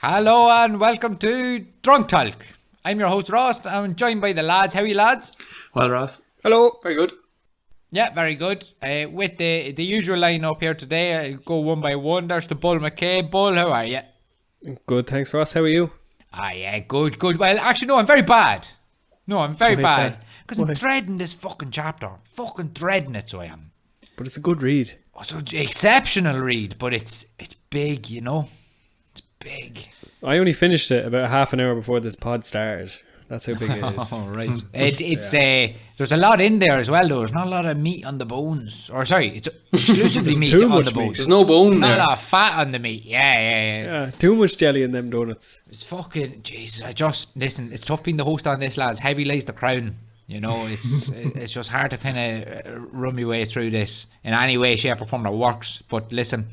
Hello and welcome to Drunk Tolk. I'm your host Ross. I'm joined by the lads. How are you lads? Well, Ross. Hello. Very good. Yeah, very good. With the usual line up here today, I'll go one by one. There's the Bull McKay. Bull, how are you? Good, thanks Ross. How are you? Yeah, good. Well, actually, no, I'm very bad. I'm very Why is bad. that? Because I'm Why? dreading this fucking chapter. Fucking dreading it, so I am. But it's a good read. It's an exceptional read, but it's big, you know? It's big. I only finished it about half an hour before this pod started. That's how big it is. Oh, right. It's there's a lot in there as well, though. There's not a lot of meat on the bones. Or, sorry, it's exclusively meat too on much the bones. meat. There's no bone Not there. a lot of fat on the meat. Yeah. Yeah, too much jelly in them donuts. It's fucking, Jesus, listen, it's tough being the host on this, lads. Heavy lays the crown. You know, it's just hard to kind of run your way through this in any way, shape or form that works. But listen.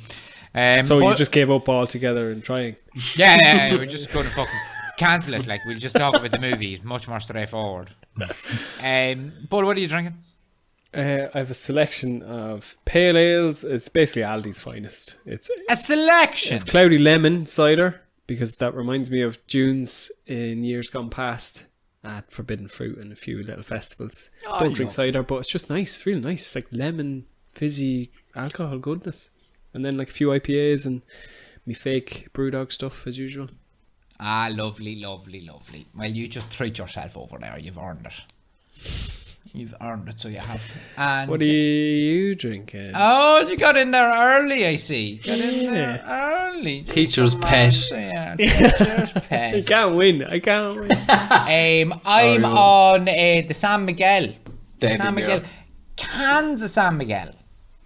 So you just gave up altogether and trying? Yeah, we're just going to fucking cancel it. Like, we'll just talk about the movie. It's much more straightforward. Bull, what are you drinking? I have a selection of pale ales. It's basically Aldi's finest. It's A selection. cloudy lemon cider, because that reminds me of June's in years gone past at Forbidden Fruit and a few little festivals. Don't drink cider, but it's just nice. It's really nice. It's like lemon, fizzy alcohol goodness. And then like a few IPAs and me fake Brewdog stuff as usual. Lovely. Well, you just treat yourself over there. You've earned it, so you have. And What are you drinking? Oh, you got in there early, I see. Got in there early. Teacher's pet. Yeah, teacher's I pet. can't win. I'm on the San Miguel. There San you Miguel. go. Cans of San Miguel.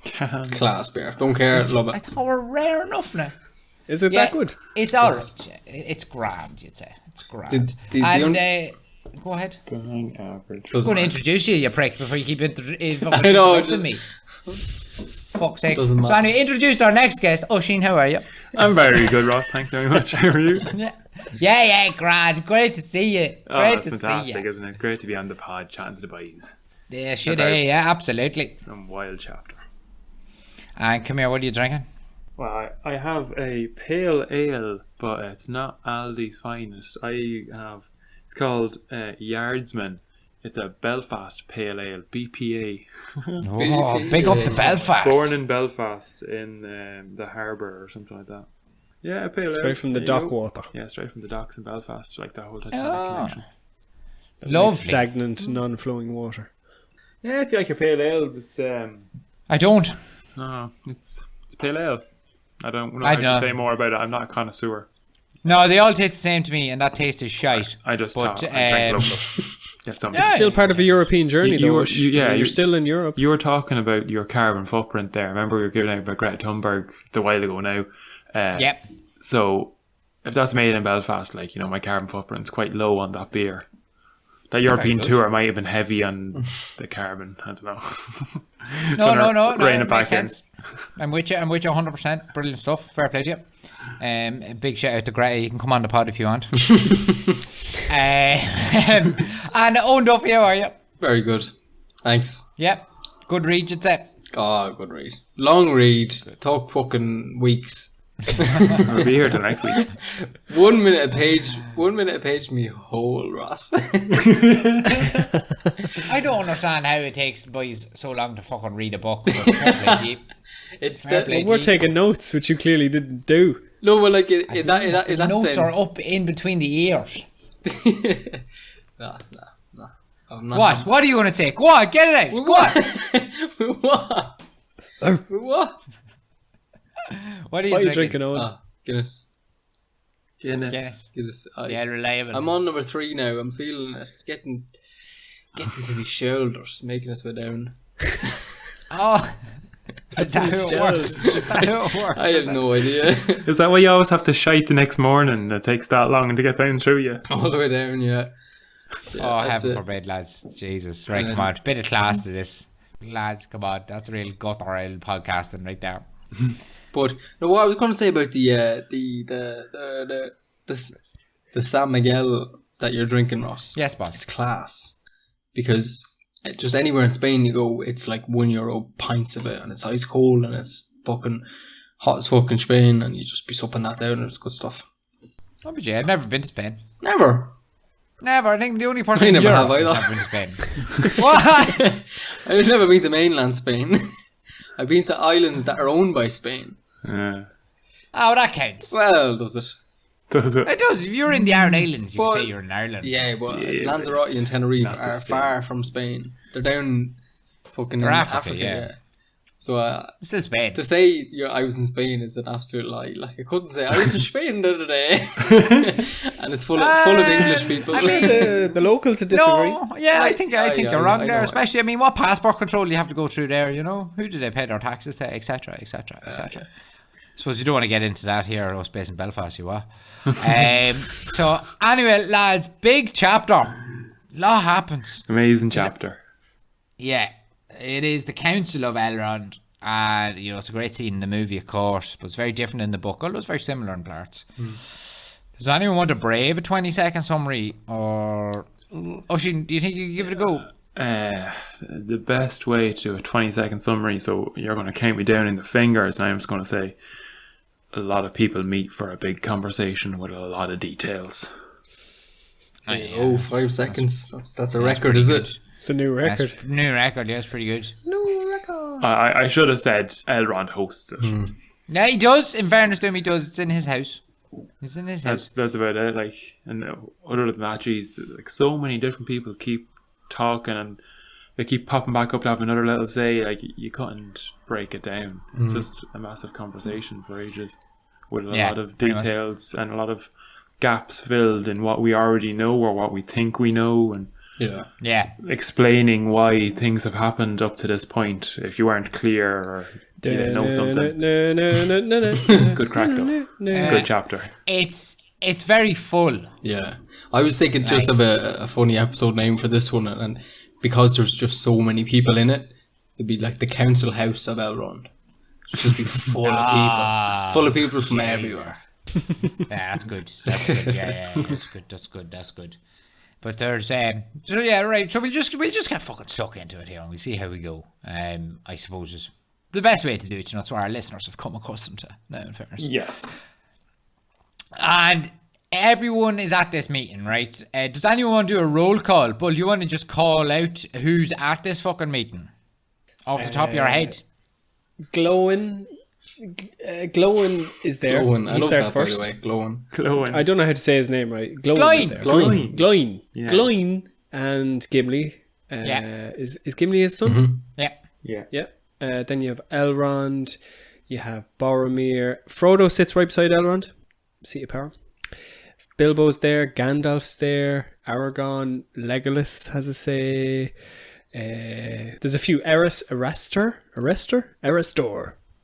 Class beer. Don't care. Love I it. thought we're rare enough now. Is it that good? It's alright. It's grand, you'd say. It's grand. Go ahead. Doesn't I'm going to matter. introduce you fuck, before you keep interrupting just- me. Fuck's sake. Doesn't So matter. anyway, introduce our next guest. Oisin, how are you? I'm very good, Ross. Thanks very much. How are you? Yeah, grand. Great to see you. Oh, Great that's to see fantastic, you. isn't it? Great to be on the pod chatting to the boys. Yeah, shit, Okay. yeah, absolutely. Some wild chapter. And come here, what are you drinking? Well, I have a pale ale, but it's not Aldi's finest. It's called Yardsman. It's a Belfast pale ale, BPA. Oh, big up to Belfast. Born in Belfast in the harbour or something like that. Yeah, a pale ale. Straight from the There you dock go. water. Yeah, straight from the docks in Belfast, like that whole Titanic Oh. connection. Lovely. Stagnant, non-flowing water. Yeah, if you like your pale ales, it's I don't. no, it's pale ale. I don't know I how to don't. say more about it. I'm not a connoisseur. No, they all taste the same to me, and that taste is shite. I just But, thought I drank local. Get something. Yeah. Still part of a European journey, You though. were- Ush. you're You're still in Europe. You were talking about your carbon footprint there. Remember we were giving out about Greta Thunberg a while ago now. Yep. So if that's made in Belfast, like, you know, my carbon footprint's quite low on that beer. That European good. tour might have been heavy on the carbon. I don't know. No, Rein it it back makes sense. I'm with you 100%. Brilliant stuff. Fair play to you. A big shout out to Greta. You can come on the pod if you want. And Owen Duffy, how are you? Very good. Thanks. Yep. Good read, you'd say. Oh, good read. Long read. Talk fucking weeks. We'll be here till next week. 1 minute a page. 1 minute a page. Me whole Ross. I don't understand how it takes boys so long to fucking read a book. But fair play to you. It's Fair the, play. We're taking notes, which you clearly didn't do. no, but like in that Notes sense. are up in between the ears. Nah. I'm not. What? What are you going to say? Go on, get it out. Go on. What? What? What are you What are you drinking? drinking, Owen? Ah, Guinness. Guinness. Guinness. Yeah, reliable. I'm on number 3 now. I'm feeling it's getting to my shoulders, making its way down. Oh, is that who it works? Is that who it works? I have no idea. Is that why you always have to shite the next morning? It takes that long to get down through you. All the way down, yeah. Oh, that's heaven it. forbid, lads. Jesus. Right, come on. Bit of class to this. Lads, come on. That's real guttural podcasting right there. But no, what I was going to say about the San Miguel that you're drinking, Ross. Yes, It's boss. class because just anywhere in Spain you go, it's like €1 pints of it, and it's ice cold, and it's fucking hot as fucking Spain, and you just be supping that down, and it's good stuff. Oh, but yeah, I've never been to Spain. Never. Never. I think the only person I in never Europe have who's either. never been to Spain. What? I've never been to mainland Spain. I've been to islands that are owned by Spain. Yeah. Oh, that counts. Well, does it? Does it? It does. If you're in the Aran Islands, you But- could say you're in Ireland. Yeah, but Yeah, but Lanzarote and it's Tenerife not the are same. far from Spain. They're down fucking They're in Africa, yeah. yeah. So It's still Spain. to say I was in Spain is an absolute lie. Like I couldn't say I was in Spain the other day, and it's full of English people. I mean, The locals would disagree. No, yeah, I think yeah, you're wrong I there. know. Especially, I mean, what passport control do you have to go through there? You know, who do they pay their taxes to, etc., etc., etc. I suppose you don't want to get into that here, us based in Belfast, you are. So anyway, lads, big chapter. Lot happens. Amazing chapter. Yeah, it is the Council of Elrond, and you know it's a great scene in the movie, of course, but it's very different in the book. Although it's very similar in parts. Does anyone want to brave a 20-second summary, or Oisin, do you think you can give it a go? The best way to do a 20-second summary, so you're going to count me down in the fingers, and I'm just going to say a lot of people meet for a big conversation with a lot of details. Oh, 5 seconds. That's a That's record, pretty is good. it? It's a new record. That's new record, yeah, it's pretty good. I should have said Elrond hosts it. Yeah, he does. In fairness to him, he does. It's in his house. It's in his house. That's about it. Like, and other than that, geez, like so many different people keep talking and they keep popping back up to have another little say. Like, you couldn't break it down. It's just a massive conversation for ages with a Yeah, lot of pretty much. details and a lot of gaps filled in what we already know or what we think we know, and Yeah. Yeah. explaining why things have happened up to this point if you weren't clear or you didn't know something. It's good crack though. It's a good chapter. It's very full. Yeah. I was thinking just of a funny episode name for this one, and because there's just so many people in it, it'd be like the Council House of Elrond. It'd just be full of people. Full of people from everywhere. Yeah, that's good. That's good. Yeah, that's good. That's good. But there's so yeah, right. So we'll just get fucking stuck into it here and we'll see how we go. I suppose is the best way to do it. You know, it's what our listeners have come accustomed to now, in fairness. Yes. And everyone is at this meeting, right? Does anyone want to do a roll call? Bull, do you want to just call out who's at this fucking meeting off the top of your head? Glowing is there. Glowing. I He love starts that, first. by the way. Glowing. Glowing. I don't know how to say his name right. Glowing Gloin. is there. Glowing. Gloin. Yeah. Gloin and Gimli. Yeah. Is Gimli his son? Yeah. Yeah. Yeah. Then you have Elrond. You have Boromir. Frodo sits right beside Elrond. Seat of power. Bilbo's there. Gandalf's there. Aragorn. Legolas has a say. There's a few. Erestor.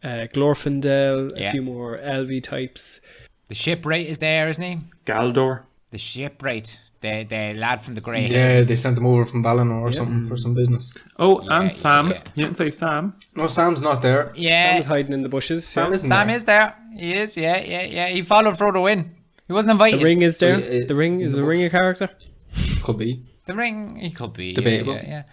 Glorfindel. Yeah. A few more Elvie types. The shipwright is there, isn't he? Galdor. The shipwright. The lad from the Grey Yeah, Hairs. they sent him over from Valinor or something for some business. Oh, Yeah, and he's Sam. good. You didn't say Sam. No, Sam's not there. Yeah. Sam's hiding in the bushes. Sam yeah. isn't Sam there. is there. He is. Yeah. He followed Frodo in. He wasn't invited. The ring is there. So, The ring it's in is the the ring a character. Could be. The ring, he could be. Debatable. Yeah.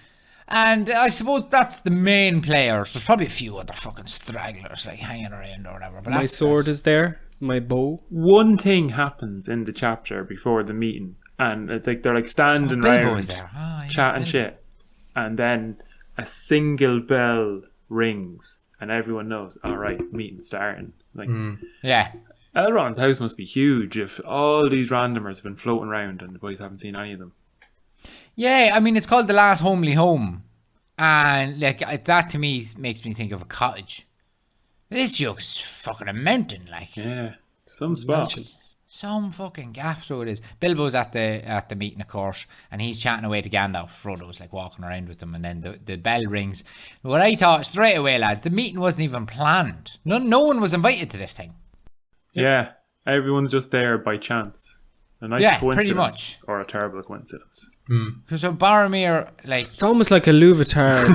And I suppose that's the main players. There's probably a few other fucking stragglers like hanging around or whatever. But My sword is there. My bow. One thing happens in the chapter before the meeting, and it's like they're like standing Bilbo around is there. Oh, yeah, chatting Bilbo. shit, and then a single bell rings, and everyone knows, all right, meeting's starting. Like Yeah. Elrond's house must be huge if all these randomers have been floating around and the boys haven't seen any of them. Yeah, I mean, it's called The Last Homely Home. And like that to me makes me think of a cottage. This looks fucking a mountain, like. Yeah, some spot. Some fucking gaff, so it is. Bilbo's at the meeting, of course, and he's chatting away to Gandalf. Frodo's like walking around with him, and then the bell rings. What I thought straight away, lads, the meeting wasn't even planned. No one was invited to this thing. Yeah, everyone's just there by chance. A nice Yeah, coincidence, pretty much. or a terrible coincidence. So Boromir, like, It's almost like a Louvetar.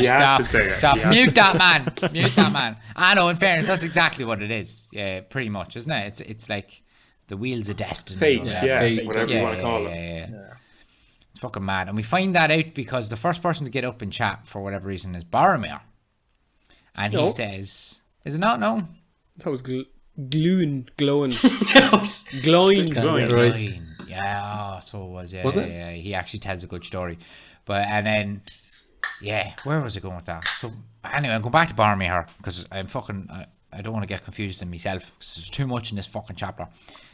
You have to say it. stop, You have mute that man. I know, in fairness, that's exactly what it is. Yeah, pretty much, isn't it? It's like the wheels of destiny. Fate, or whatever. yeah, fate. whatever you want to call it. Yeah. It's fucking mad. And we find that out because the first person to get up and chat, for whatever reason, is Boromir. And he No. says, is it not? No? That was glowing. Glowing. Right. Yeah, so it was. Yeah, Was it? Yeah, he actually tells a good story. But, and then, yeah, where was I going with that? So, anyway, I'm going back to Boromir because I'm fucking, I don't want to get confused in myself because there's too much in this fucking chapter.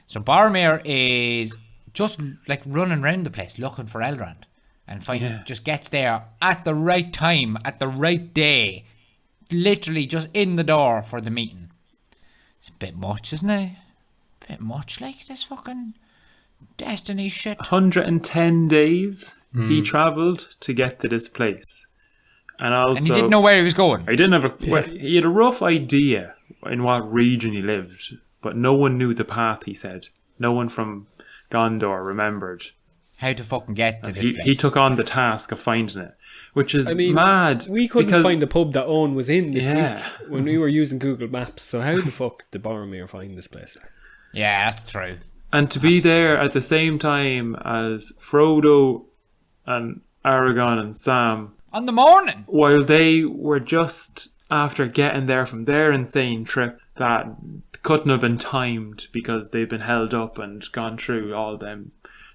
So, Boromir is just like running around the place looking for Elrond and just gets there at the right time, at the right day, literally just in the door for the meeting. It's a bit much, isn't it? A bit much, like this fucking Destiny shit. 110 days he travelled to get to this place. And also, And he didn't know where he was going. he didn't have he had a rough idea in what region he lived, but no one knew the path, he said. No one from Gondor remembered. How to fucking get to this He place. took on the task of finding it, which is I mean, mad. We couldn't because- find the pub that Owen was in this Yeah. week when we were using Google Maps. So how the fuck did Boromir find this place? Yeah, that's true. And to be there at the same time as Frodo and Aragorn and Sam, On the morning. while they were just after getting there from their insane trip that couldn't have been timed because they've been held up and gone through all them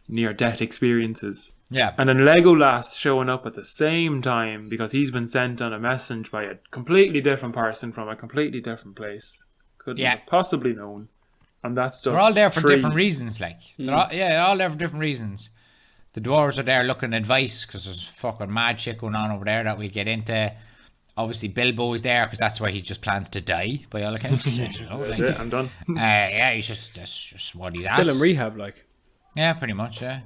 near-death experiences. Yeah. And then Legolas showing up at the same time because he's been sent on a message by a completely different person from a completely different place. Couldn't have possibly known. And that's just They're all there for three. different reasons, like. They're all there for different reasons. The dwarves are there looking advice because there's fucking mad shit going on over there that we'll get into. Obviously, Bilbo is there because that's where he just plans to die, by all accounts. You know, That's like, it, I'm done. yeah, that's just what he's Still at. in rehab, like. Yeah, pretty much, yeah.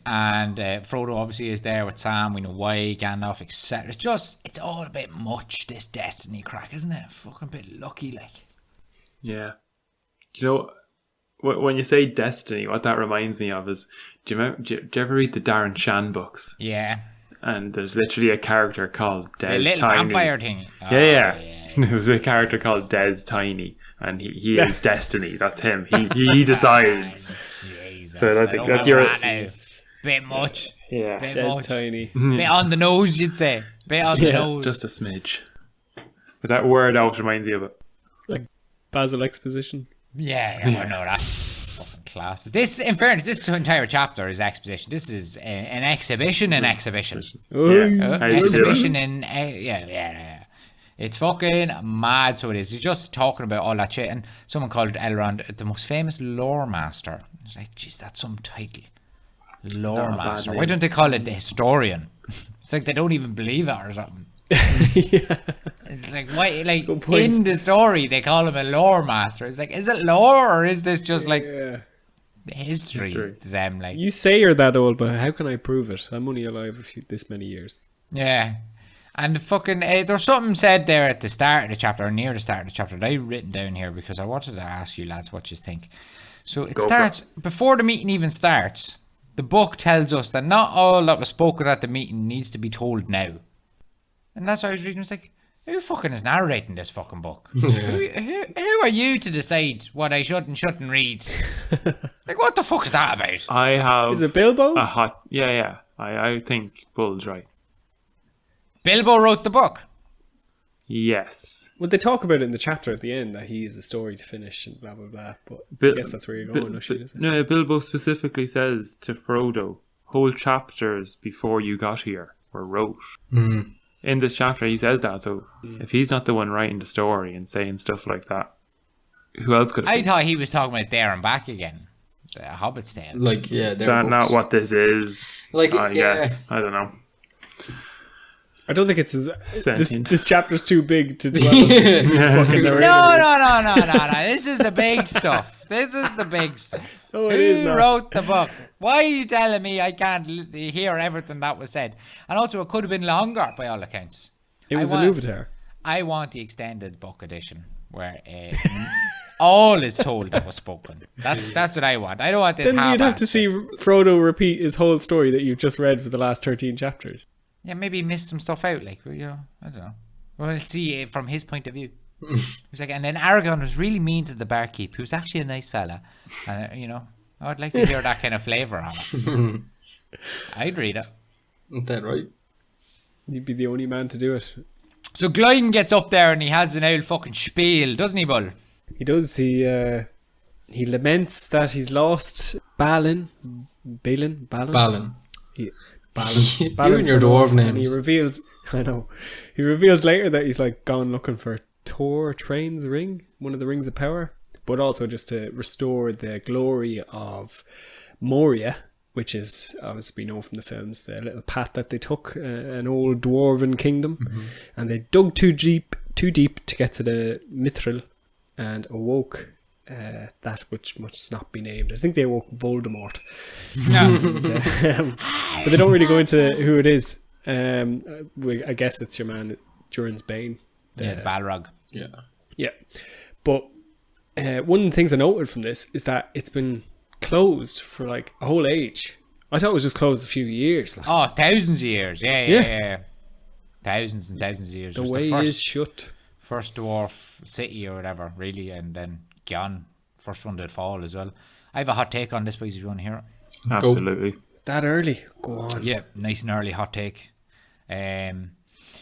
And Frodo obviously is there with Sam. We know why, Gandalf, etc. It's all a bit much, this Destiny crack, isn't it? Fucking bit lucky, like. Yeah. Do you know, when you say Destiny, what that reminds me of is, do you ever read the Darren Shan books? Yeah. And there's literally a character called Des The little Tiny. vampire thing. Oh, Yeah. There's a character called Des Tiny, and he is Destiny. That's him. He decides. Jesus, So I think that's your. Bit much. Yeah. Bit Dead much. tiny. Bit on the nose, you'd say. Bit on the nose. Just a smidge. But that word always reminds you of it. Like Basil exposition. Yeah, I know that's fucking class. But this, in fairness, this entire chapter is exposition. This is an exhibition in exhibition. Yeah. How you Exhibition doing? in yeah. It's fucking mad. So it is. He's just talking about all that shit, and someone called Elrond the most famous lore master. It's like, jeez, that's some title. Lore Not a bad master. name. Why don't they call it the historian? It's like they don't even believe it or something. It's like, why? Like good point. in the story, they call him a lore master. It's like, is it lore or is this just like Yeah. history to them? Like, You say you're that old, but how can I prove it? I'm only alive this many years. yeah. And fucking, there's something said there at the start of the chapter, or near the start of the chapter, that I've written down here because I wanted to ask you lads what you think. So it Go for starts, before the meeting even starts, the book tells us that not all that was spoken at the meeting needs to be told now. And that's what I was reading. It's like, who fucking is narrating this fucking book? Who are you to decide what I should and shouldn't read? Like, what the fuck is that about? I have Is it Bilbo? a hot. Yeah. I think Bull's right. Bilbo wrote the book. Yes. Well, they talk about it in the chapter at the end that he is a story to finish and blah blah blah. But I guess that's where you're going. No shit, is it? No, Bilbo specifically says to Frodo, whole chapters before you got here were wrote. In this chapter, he says that. So if he's not the one writing the story and saying stuff like that, who else could? I thought he was talking about there and back again. The Hobbit's tale. Like, yeah, they're That's not books. what this is. Like, I yeah. guess. I don't know. I don't think it's as Sentient. this chapter's too big to dwell on. Fucking narrator. No. This is the big stuff. This is the big stuff. Oh, it is Who not. wrote the book? Why are you telling me I can't hear everything that was said? And also, it could have been longer by all accounts. It was I an want- Uvatar. I want the extended book edition where all is told that was spoken. That's what I want. I don't want this. Then you'd have half-assed to see Frodo repeat his whole story that you've just read for the last 13 chapters. Yeah, maybe miss some stuff out, like, you know, I don't know. We'll see it from his point of view. He's like, and then Aragorn was really mean to the barkeep, who was actually a nice fella. You know, I would like to hear that kind of flavour on it. I'd read it. Isn't that right? You'd be the only man to do it. So Glyn gets up there and he has an old fucking spiel, doesn't he, Bull? He does. He laments that he's lost Balin. Balin. Balin. You Balin's and your gone off, dwarf and he names. reveals. I know. He reveals later that he's like gone looking for Tor Train's ring, one of the rings of power, but also just to restore the glory of Moria, which is, obviously we know from the films, the little path that they took, an old dwarven kingdom, and they dug too deep to get to the Mithril, and awoke that which must not be named. I think they awoke Voldemort. But they don't really go into who it is. I guess it's your man Durin's Bane. The Balrog. Yeah. But one of the things I noted from this is that it's been closed for like a whole age. I thought it was just closed a few years. Like. Oh, thousands of years. Yeah. Thousands and thousands of years. The It was way first, is shut. first dwarf city or whatever, really, and then Gyan, first one to fall as well. I have a hot take on this, boys, if you want to hear it. Let's go. Absolutely. That early? Go on. Yeah, nice and early hot take.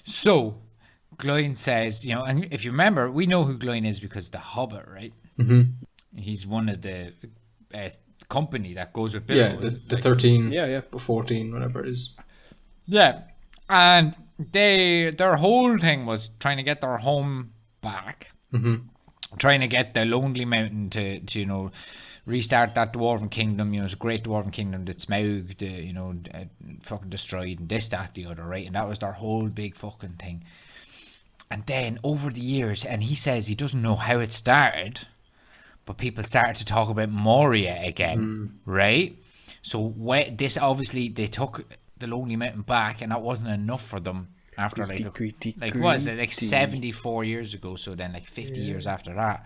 So, Gloin says, and if you remember, we know who Gloin is because the Hobbit, right? Mm-hmm. He's one of the company that goes with Yeah, Bilbo. the 13 Yeah. or 14, whatever it is. Yeah, and their whole thing was trying to get their home back, trying to get the Lonely Mountain to restart that dwarven kingdom. It's a great dwarven kingdom that Smaug, fucking destroyed, and this, that, the other, right? And that was their whole big fucking thing. And then over the years, and he says he doesn't know how it started, but people started to talk about Moria again, right? So this, obviously they took the Lonely Mountain back, and that wasn't enough for them after what is it, like 74 years ago. So then like 50 years after that,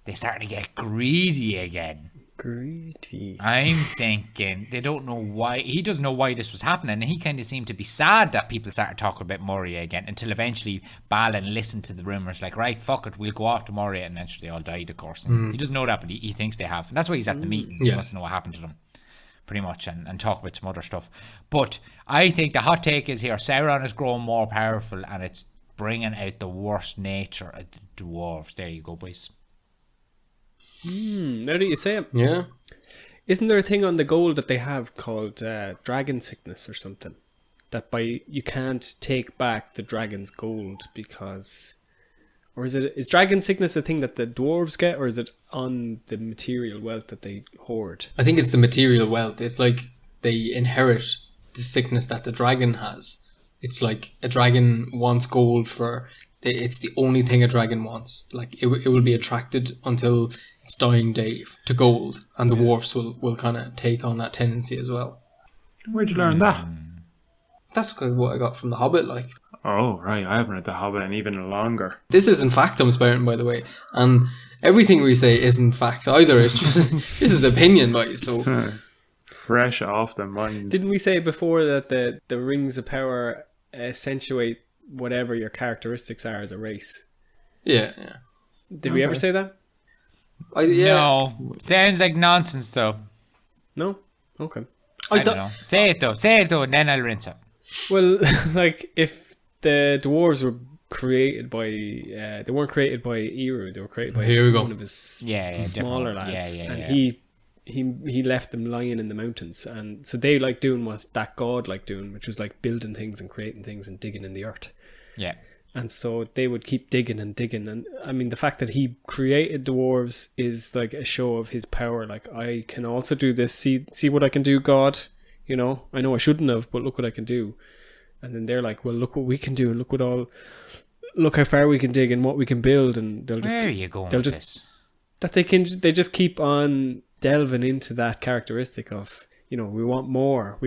they started to get greedy again. Greedy. I'm thinking they don't know why. He doesn't know why this was happening, and he kind of seemed to be sad that people started talking about Moria again, until eventually Balin listened to the rumors, like, right, fuck it, we'll go off to Moria, and eventually they all died, of course. And he doesn't know that, but he thinks they have, and that's why he's at the meeting. He wants to know what happened to them, pretty much, and talk about some other stuff. But I think the hot take is here: Sauron is growing more powerful, and it's bringing out the worst nature of the dwarves. There you go, boys. Now that you say it, Yeah. isn't there a thing on the gold that they have called dragon sickness or something? That you can't take back the dragon's gold because, or is dragon sickness a thing that the dwarves get, or is it on the material wealth that they hoard? I think it's the material wealth. It's like they inherit the sickness that the dragon has. It's like a dragon wants gold it's the only thing a dragon wants. Like it will be attracted until its dying day to gold, and the dwarfs will kind of take on that tendency as well. Where'd you learn that? That's kind of what I got from The Hobbit. Like, Oh, right. I haven't read The Hobbit in even longer. this isn't fact I'm spouting, by the way, and everything we say isn't fact either. It's just this is opinion, right? So Fresh off the mind. Didn't we say before that the rings of power accentuate whatever your characteristics are as a race? yeah. Did we ever say that? No, sounds like nonsense though. No? Okay. I don't know. Say it though, and then I'll rinse it. Well, like if the dwarves were created by they weren't created by Eru, they were created by Here we go. one of his Yeah, smaller different. lads, Yeah, and yeah. he left them lying in the mountains, and so they like doing what that god like doing, which was like building things and creating things and digging in the earth. Yeah. And so they would keep digging and digging, and I mean the fact that he created dwarves is like a show of his power. Like, I can also do this. See what I can do, God. I know I shouldn't have, but look what I can do. And then they're like, well, look what we can do, and look how far we can dig and what we can build. And they'll just Where are you going they'll with just this? they just keep on delving into that characteristic of we want more.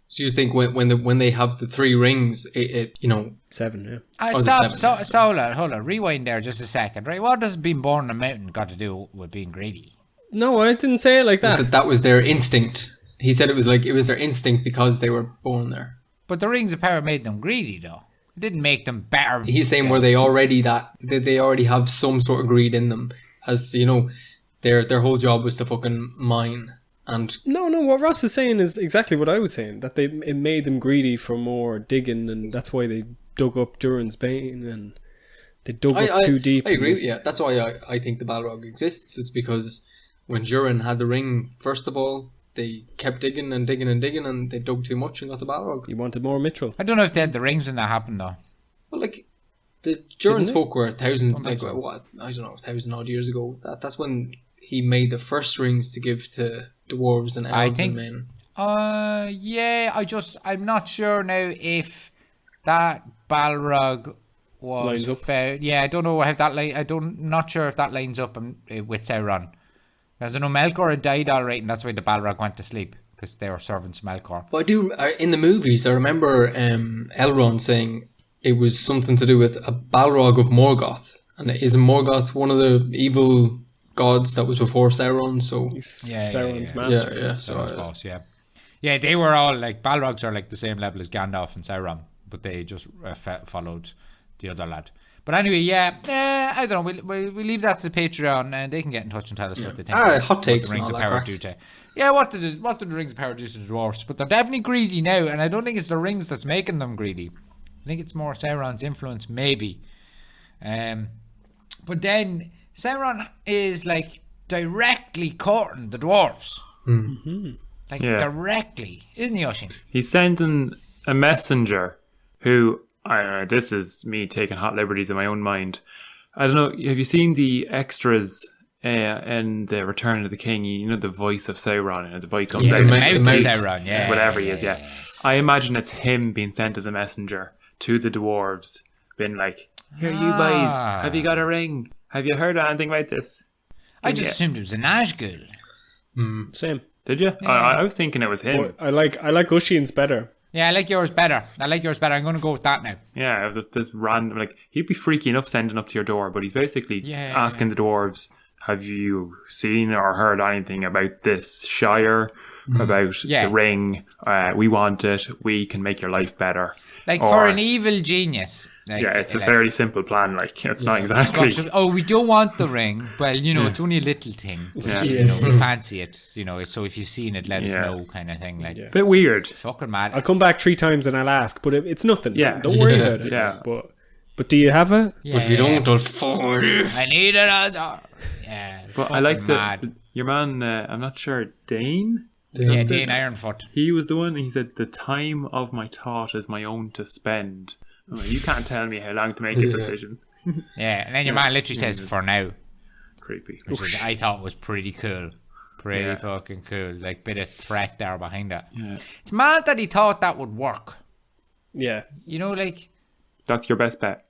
So you think when they have the three rings, it 7, yeah. Or the seven, Hold on, rewind there just a second, right? What does being born in a mountain got to do with being greedy? No, I didn't say it like that. that was their instinct. He said it was their instinct because they were born there. But the rings of power made them greedy, though. It didn't make them better. He's saying were they already they already have some sort of greed in them, as their whole job was to fucking mine. And No, what Ross is saying is exactly what I was saying, that it made them greedy for more digging, and that's why they dug up Durin's Bane, and They dug up too deep. I agree with you. That's why I think the Balrog exists. Is because when Durin had the ring, first of all, they kept digging and digging and digging, and they dug too much and got the Balrog. You wanted more Mithril. I don't know if they had the rings when that happened though. Well, like the Durin's folk were 1,000, Don't like think so. what, I don't know, 1,000 odd years ago. That's when he made the first rings to give to dwarves and elves I think. and men. Yeah. I'm not sure now if that Balrog was Lines up. found. Yeah, I don't know how that not sure if that lines up with Sauron. Because I know Melkor had died alright, and that's why the Balrog went to sleep, because they were servants of Melkor. But I do, in the movies, I remember Elrond saying it was something to do with a Balrog of Morgoth. And isn't Morgoth one of the evil gods that was before Sauron? So Sauron's master. yeah. Sauron's boss, yeah. Yeah, they were all like, Balrogs are like the same level as Gandalf and Sauron, but they just followed the other lad. But anyway, yeah, I don't know. We'll leave that to the Patreon, and they can get in touch and tell us what they think. Hot takes What the Rings and of all that Power crack. do to. Yeah, what did the Rings of Power do to the dwarves? But they're definitely greedy now, and I don't think it's the rings that's making them greedy. I think it's more Sauron's influence, maybe. But then Sauron is like directly courting the dwarves. Like directly, isn't he, Oshin? He's sending a messenger who, this is me taking hot liberties in my own mind. I don't know, have you seen the extras in the Return of the King? You know the voice of Sauron, and the voice comes out. The and mouth it's of just- Sauron, yeah. Whatever he is, yeah. I imagine it's him being sent as a messenger to the dwarves, being like, here, you boys, have you got a ring? Have you heard anything about this? I just assumed it was a Nazgul. Same. Did you? I was thinking it was him. But I like Ushian's better. Yeah, I like yours better. I'm going to go with that now. Yeah, it was this random, like, he'd be freaky enough sending up to your door, but he's basically asking the dwarves, have you seen or heard anything about this Shire, about the ring? We want it. We can make your life better. Like, for an evil genius. Like, yeah, it's a fairly simple plan. Like, it's not exactly... we don't want the ring. Well, it's only a little thing. But, we fancy it. So if you've seen it, let us know, kind of thing. Like, bit weird. Fucking mad. I'll come back 3 times and I'll ask, but it's nothing. Yeah. Don't worry about it. Yeah. But do you have it? Yeah. But if you don't, I'll fuck you. I need it as yeah. But I like your man, I'm not sure, Dane? Yeah, Dane Ironfoot. He was the one, he said, the time of my thought is my own to spend. Oh, you can't tell me how long to make a decision. Yeah, and then your man literally says, for now. Creepy. Which I thought was pretty cool. Pretty fucking cool. Like, bit of threat there behind that. Yeah. It's mad that he thought that would work. Yeah. Like... That's your best bet.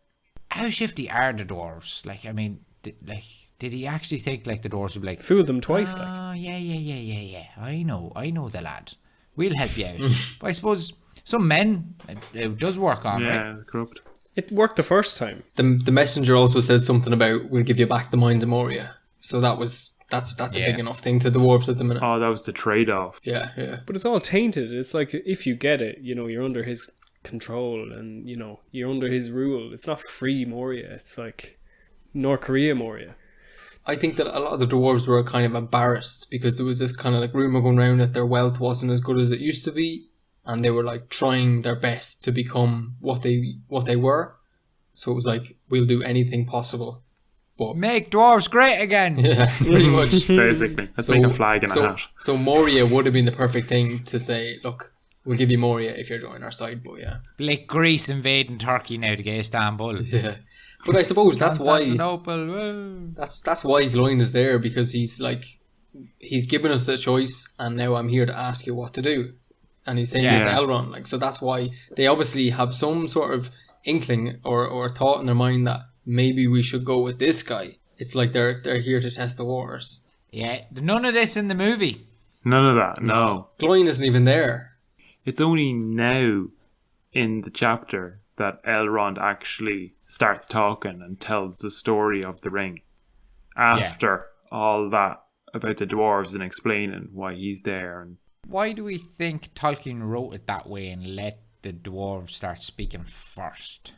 How shifty are the dwarves? Like, I mean, did he actually think, like, the dwarves would be like... Fooled them twice, like. Oh, yeah. I know the lad. We'll help you out. But I suppose some men, it does work on, right? Yeah, corrupt. It worked the first time. The messenger also said something about, we'll give you back the mines of Moria. So that's a big enough thing to the dwarves at the minute. Oh, that was the trade-off. Yeah. But it's all tainted. It's like, if you get it, you're under his control and, you're under his rule. It's not free Moria. It's like North Korea Moria. I think that a lot of the dwarves were kind of embarrassed because there was this kind of like rumor going around that their wealth wasn't as good as it used to be, and they were like trying their best to become what they were. So it was like, we'll do anything possible. But Make dwarves great again. yeah, pretty much. Basically. Let's make a flag and a hat. So Moria would have been the perfect thing to say, look, we'll give you Moria if you're joining our side, but yeah. Like Greece invading Turkey now to get Istanbul. Yeah. But I suppose that's why Constantinople, woo. that's why Gloin is there, because he's given us a choice, and now I'm here to ask you what to do. And he's saying this to Elrond, like, so that's why they obviously have some sort of inkling or thought in their mind that maybe we should go with this guy. It's like they're here to test the waters. Yeah, none of this in the movie. None of that, no. Gloin isn't even there. It's only now in the chapter that Elrond actually starts talking and tells the story of the ring. After all that about the dwarves and explaining why he's there. And Why do we think Tolkien wrote it that way and let the dwarves start speaking first?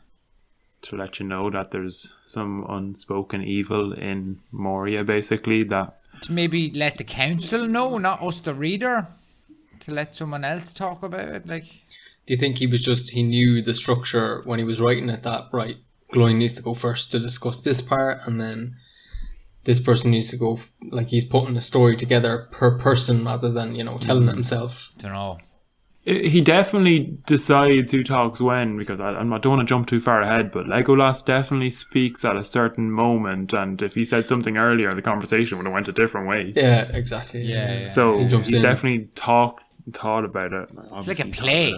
to let you know that there's some unspoken evil in Moria, basically, that... To maybe let the council know, not us the reader? To let someone else talk about it, like... Do you think he knew the structure when he was writing it, that, right, Gloin needs to go first to discuss this part, and then this person needs to go, like he's putting a story together per person rather than, telling it himself. Don't know. He definitely decides who talks when, because I don't want to jump too far ahead, but Legolas definitely speaks at a certain moment, and if he said something earlier, the conversation would have went a different way. Yeah, exactly. Yeah. So He jumps he's in. definitely thought about it. It's like a Obviously play.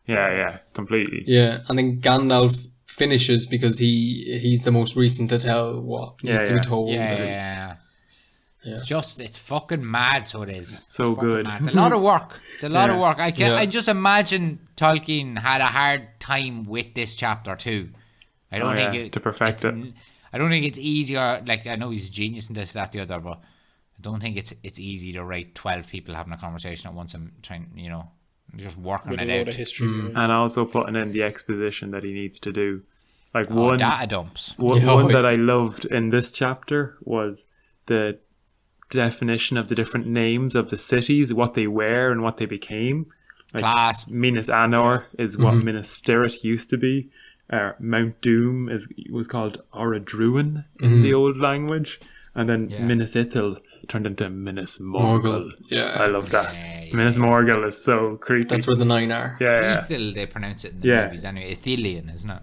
Yeah, completely. Yeah, and then Gandalf finishes because he's the most recent to tell what needs to be told. Yeah. It's fucking mad, so it is. So It's fucking good. mad. It's a lot of work. It's a lot of work. Yeah. I just imagine Tolkien had a hard time with this chapter too. I don't think to perfect it. I don't think it's easy, or like, I know he's a genius in this, that, the other, but I don't think it's easy to write 12 people having a conversation at once and trying, just working With a it load out. of history. And also putting in the exposition that he needs to do. Like Data dumps. one that I loved in this chapter was the definition of the different names of the cities, what they were and what they became. Like Class. Minas Anor is what Minas Tirith used to be. Mount Doom was called Oradruin in the old language, and then Minas Ithil turned into Minas Morgul. Yeah. I love that. Yeah. Minas Morgul is so creepy. That's where the 9 are. yeah. Ithil, they pronounce it in the Yeah. movies anyway. Ithilian, isn't it?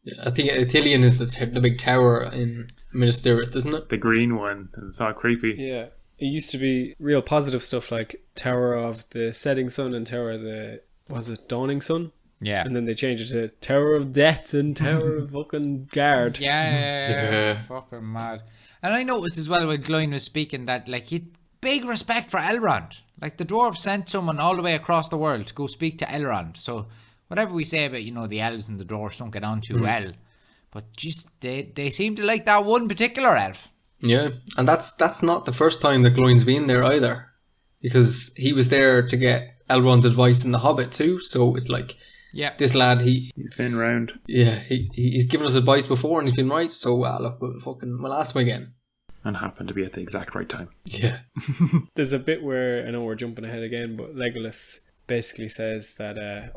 Yeah, I think Ithilien is the big tower in Minas Tirith, isn't it? The green one, and it's all creepy. Yeah. It used to be real positive stuff like Tower of the Setting Sun and Tower of the, was it Dawning Sun? Yeah. And then they changed it to Tower of Death and Tower of fucking Guard. Yeah. Fucking mad. And I noticed as well when Gloin was speaking that, like, he'd big respect for Elrond. Like, the dwarves sent someone all the way across the world to go speak to Elrond. So whatever we say about, the elves and the dwarves don't get on too well, but just they seem to like that one particular elf. Yeah, and that's not the first time that Gloin's been there either, because he was there to get Elrond's advice in The Hobbit too. So it's like, this lad, He's been around. he's given us advice before and he's been right. So look, we'll ask him again. And happened to be at the exact right time. Yeah, There's a bit where, I know we're jumping ahead again, but Legolas basically says that,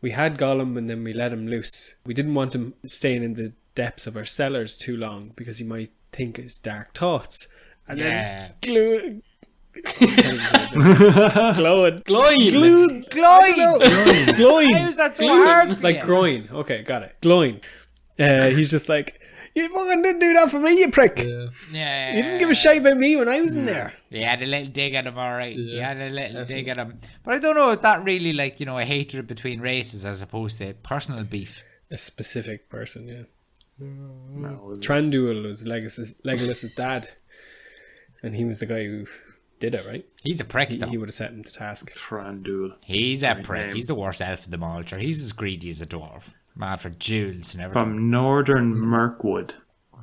we had Gollum and then we let him loose. We didn't want him staying in the depths of our cellars too long because he might think his dark thoughts. And then Gloin. How's that so hard for Like you? groin. Okay, got it. Gloin. He's just like, you fucking didn't do that for me, you prick. Yeah. You didn't give a shit about me when I was in there. He had a little dig at him, alright. He had a little dig at him. But I don't know if that really, like, a hatred between races as opposed to personal beef. A specific person, yeah. No, Tranduil was Legolas's dad. And he was the guy who did it, right? He's a prick, He though. would have set him to task. Trandul. He's a prick. name. He's the worst elf of them all. Sure. He's as greedy as a dwarf. Mad for jewels and everything. From northern Mirkwood.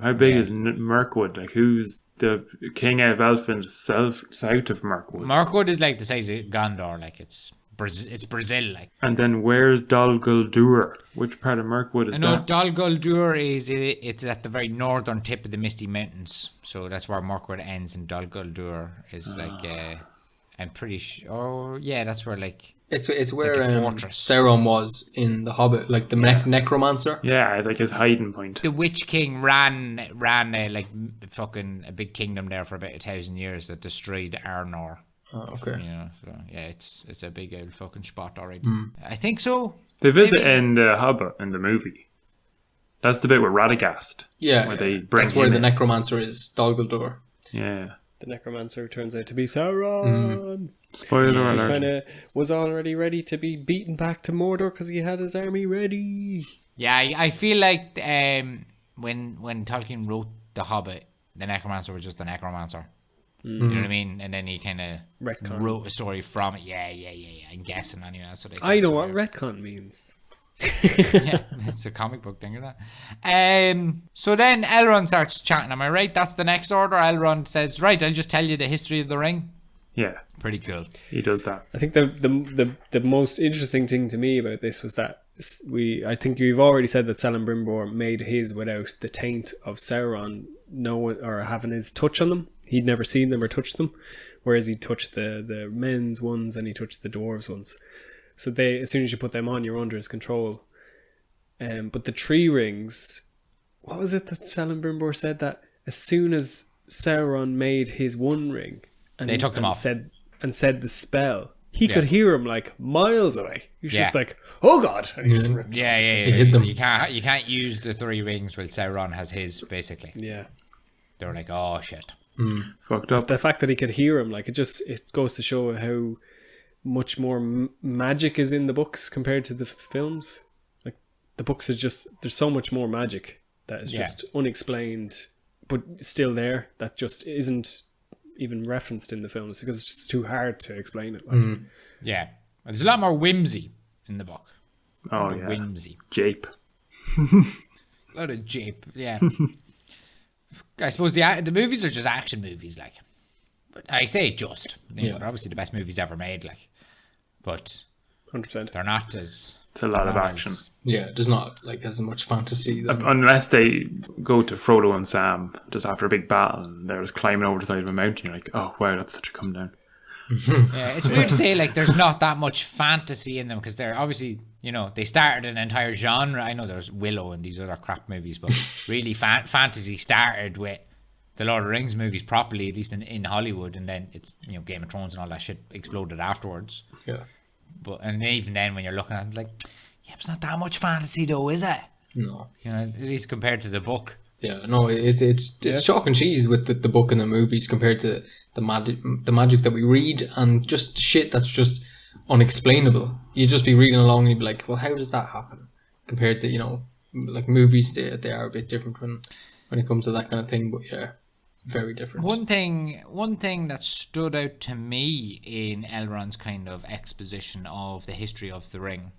How big is Mirkwood? Like, who's the king of Elfin south of Mirkwood? Mirkwood is like the size of Gondor. Like, it's Brazil, like. And then where's Dol Guldur? Which part of Mirkwood is I know that? Dol Guldur it's at the very northern tip of the Misty Mountains. So that's where Mirkwood ends, and Dol Guldur is like, I'm pretty sure. Oh, yeah, that's where, like. it's where like a fortress. Sauron was in The Hobbit, like the necromancer. Yeah, like his hiding point. The Witch King ran like fucking a big kingdom there for about 1,000 years that destroyed Arnor. Oh, okay. So yeah, it's a big old fucking spot already. I think so. They visit Maybe. in the Hobbit in the movie. That's the bit with Radagast. Yeah, Where they bring that's where him the in. necromancer is, Dol Guldur. Yeah. The necromancer turns out to be Sauron. Spoiler He alert. kind of was already ready to be beaten back to Mordor because he had his army ready. Yeah, I feel like when Tolkien wrote The Hobbit, the necromancer was just the necromancer. You know what I mean? And then he kind of Retcon. wrote a story from it. Yeah. I'm guessing anyway. That's what I know what retcon means. Yeah, it's a comic book thing, isn't it? So then Elrond starts chatting. Am I right? That's the next order. Elrond says, "Right, I'll just tell you the history of the ring." Yeah, Pretty cool. he does that. I think the most interesting thing to me about this was that I think you've already said that Celebrimbor made his without the taint of Sauron knowing or having his touch on them. He'd never seen them or touched them, whereas he touched the men's ones and he touched the dwarves ones. So as soon as you put them on, you're under his control. But the tree rings, what was it that Celebrimbor said, that as soon as Sauron made his one ring, and They took them off. said the spell, he could hear him like miles away. He was just like, "Oh God!" And he just ripped it. Yeah. hit them. You can't use the 3 rings while Sauron has his, basically. Yeah. They were like, oh shit. Fucked up. The fact that he could hear him, like, it goes to show how much more magic is in the books compared to the films. Like, the books is just, there's so much more magic that is just unexplained, but still there, that just isn't even referenced in the films because it's just too hard to explain it. Like. Yeah. There's a lot more whimsy in the book. Oh, yeah. Whimsy. Jape. A lot of jape, yeah. I suppose the movies are just action movies, like. But I say just. You know, they're obviously the best movies ever made, like. But 100%. they're not as... It's a lot of action. Yeah, there's not like as much fantasy. Unless they go to Frodo and Sam just after a big battle and they're just climbing over the side of a mountain, you're like, oh wow, that's such a come down. Yeah, it's weird to say like there's not that much fantasy in them because they're obviously, you know, they started an entire genre. I know there's Willow and these other crap movies, but really fantasy started with the Lord of the Rings movies properly, at least in Hollywood, and then it's, you know, Game of Thrones and all that shit exploded afterwards. Yeah. But and even then when you're looking at it, like, yeah, it's not that much fantasy though, is it? No. You know, at least compared to the book. Yeah, no, it's chalk and cheese with the book and the movies compared to the magic that we read and just shit that's just unexplainable. You'd just be reading along and you'd be like, well, how does that happen? Compared to, you know, like movies, they are a bit different when it comes to that kind of thing, but yeah, very different. One thing that stood out to me in Elrond's kind of exposition of the history of the ring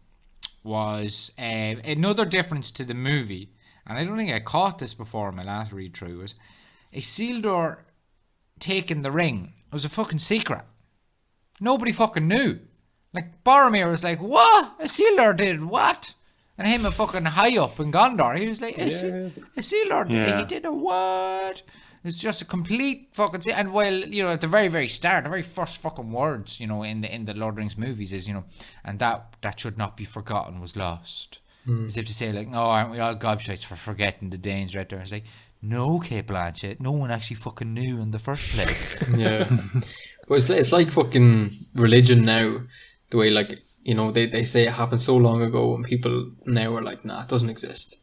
was another difference to the movie, and I don't think I caught this before in my last read through, was Isildur taking the ring was a fucking secret. Nobody fucking knew. Like, Boromir was like, what? Isildur did what? And him a fucking high up in Gondor, he was like, Isildur, he did a what? It's just a complete fucking... And while, you know, at the very, very start, the very first fucking words, you know, in the Lord of the Rings movies is, you know, and that should not be forgotten was lost. As if to say, like, oh, aren't we all gobshites for forgetting the Danes right there? It's like, no, Kate Blanchett, no one actually fucking knew in the first place. Yeah. But it's like fucking religion now, the way, like, you know, they say it happened so long ago and people now are like, nah, it doesn't exist.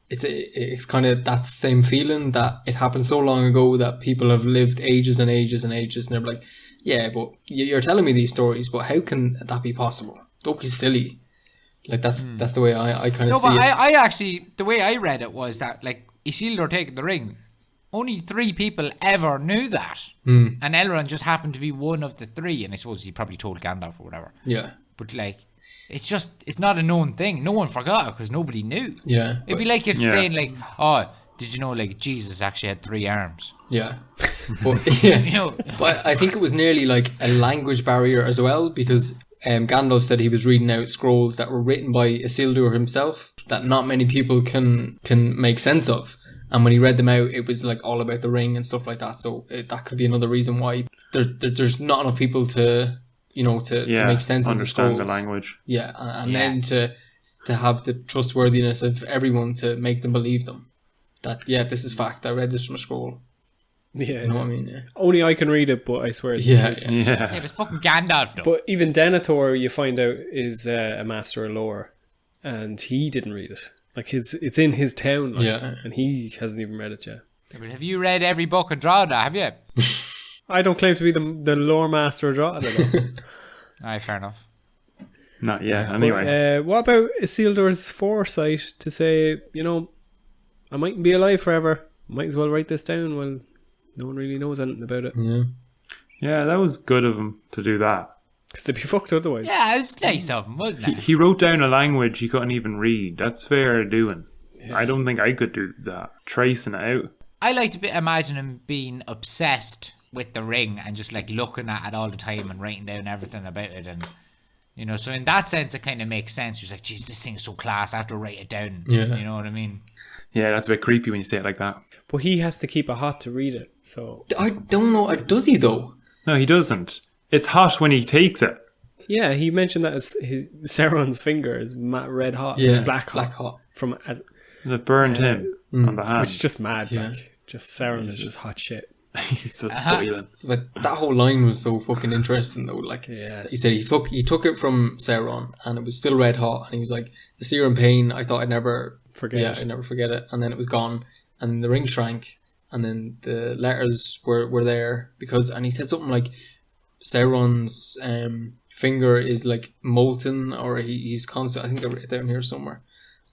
It's kind of that same feeling that it happened so long ago that people have lived ages and ages and ages, and they're like, yeah, but you're telling me these stories, but how can that be possible? Don't be silly. Like, that's the way I kind of see it. No, but I actually, the way I read it was that, like, Isildur taking the ring, only 3 people ever knew that. And Elrond just happened to be one of the 3, and I suppose he probably told Gandalf or whatever. Yeah. But, like, it's not a known thing. No one forgot it because nobody knew. Yeah. It'd be like if saying, like, oh, did you know, like, Jesus actually had 3 arms? Yeah. But, yeah. You know? But I think it was nearly like a language barrier as well, because Gandalf said he was reading out scrolls that were written by Isildur himself that not many people can make sense of. And when he read them out, it was like all about the ring and stuff like that. So that could be another reason why there's not enough people to, you know, to make sense of the scrolls. Understand the language. Yeah, and then to have the trustworthiness of everyone to make them believe them. That, yeah, this is fact. I read this from a scroll. Yeah, you know what I mean? Yeah. Only I can read it, but I swear it's Yeah, it's fucking Gandalf though. But even Denethor, you find out, is a master of lore, and he didn't read it. Like, it's in his town, like, and he hasn't even read it yet. Yeah, but have you read every book and drawn that? Have you? I don't claim to be the lore master of Drawda. Alright, fair enough. Not yet, anyway. But, what about Isildur's foresight to say, you know, I mightn't be alive forever. Might as well write this down. Well, no one really knows anything about it. Yeah, that was good of him to do that. Because they'd be fucked otherwise. Yeah, it was nice of him, wasn't it? He wrote down a language he couldn't even read. That's fair doing. Yeah. I don't think I could do that. Tracing it out. I like to imagine him being obsessed with the ring and just like looking at it all the time and writing down everything about it, and you know, so in that sense it kind of makes sense. He's like, geez, this thing is so class, I have to write it down. You know what I mean? Yeah, that's a bit creepy when you say it like that. But he has to keep it hot to read it, so I don't know. Does he though? No, he doesn't. It's hot when he takes it. Yeah, he mentioned that as Sauron's finger is red hot, black hot. From as That burned him on the hand. which is just mad. Like, just Sauron is just hot shit. He's just boiling. But that whole line was so fucking interesting though. Like, he said he took it from Sauron and it was still red hot, and he was like, the sear and pain, I thought I'd never forget it. I'd never forget it. And then it was gone, and then the ring shrank, and then the letters were there and he said something like Sauron's finger is like molten, or he's constant. I think they're down here somewhere.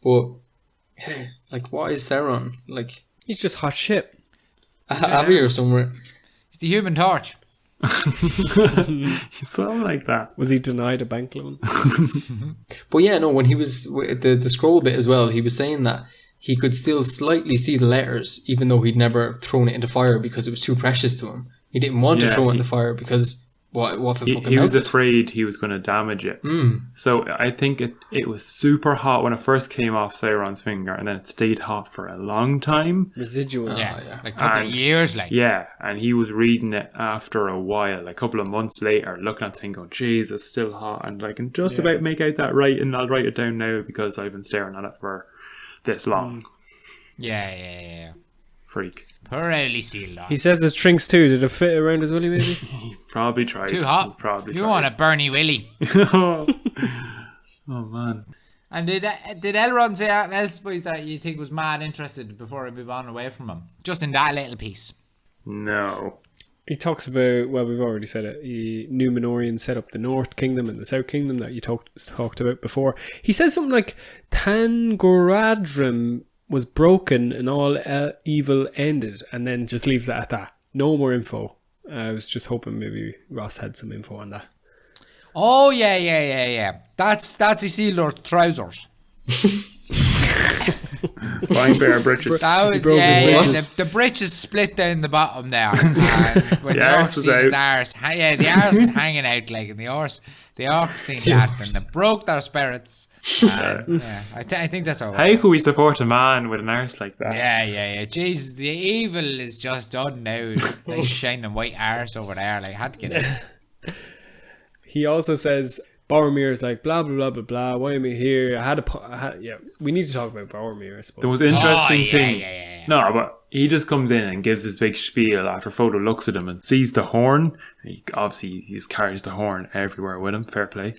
But hey, like, what is Sauron? Like, he's just hot shit. Abbey or somewhere. It's the Human Torch. Something like that. Was he denied a bank loan? But yeah, no, when he was the scroll bit as well, he was saying that he could still slightly see the letters, even though he'd never thrown it into fire because it was too precious to him. He didn't want to throw it in the fire because what if it fucking he was melted? afraid he was going to damage it. So I think it was super hot when it first came off Sauron's finger, and then it stayed hot for a long time. Residual. Like a couple of years, like. Yeah, and he was reading it after a while, like a couple of months later, looking at the thing going, jeez, it's still hot, and I can just about make out that writing. I'll write it down now because I've been staring at it for this long. Yeah. Freak. Poor old Isildur. He says it shrinks too. Did it fit around his willy, maybe? He probably tried. Too hot. You want a Bernie Willy. Oh man. And did Elrond say anything else, boys, that you think was mad interested before I move on away from him? Just in that little piece. No. He talks about, well, we've already said it, Númenórean set up the North Kingdom and the South Kingdom that you talked about before. He says something like, Tangoradrim was broken and all evil ended, and then just leaves it at that. No more info. I was just hoping maybe Ross had some info on that. Oh, yeah. That's Isildur's trousers. Fine bare britches. That was, the britches split down the bottom there. And when The arse was out. the arse was hanging out, like, and the orcs seen that, and they broke their spirits. I think that's all. How could we support a man with an arse like that? Yeah. Jeez, the evil is just done now. Like shining white arse over there. Like, had to get it. He also says Boromir's like blah blah blah blah blah. Why am I here? We need to talk about Boromir, I suppose. The most interesting thing. Yeah. No, but he just comes in and gives his big spiel after Frodo looks at him and sees the horn. He carries the horn everywhere with him. Fair play.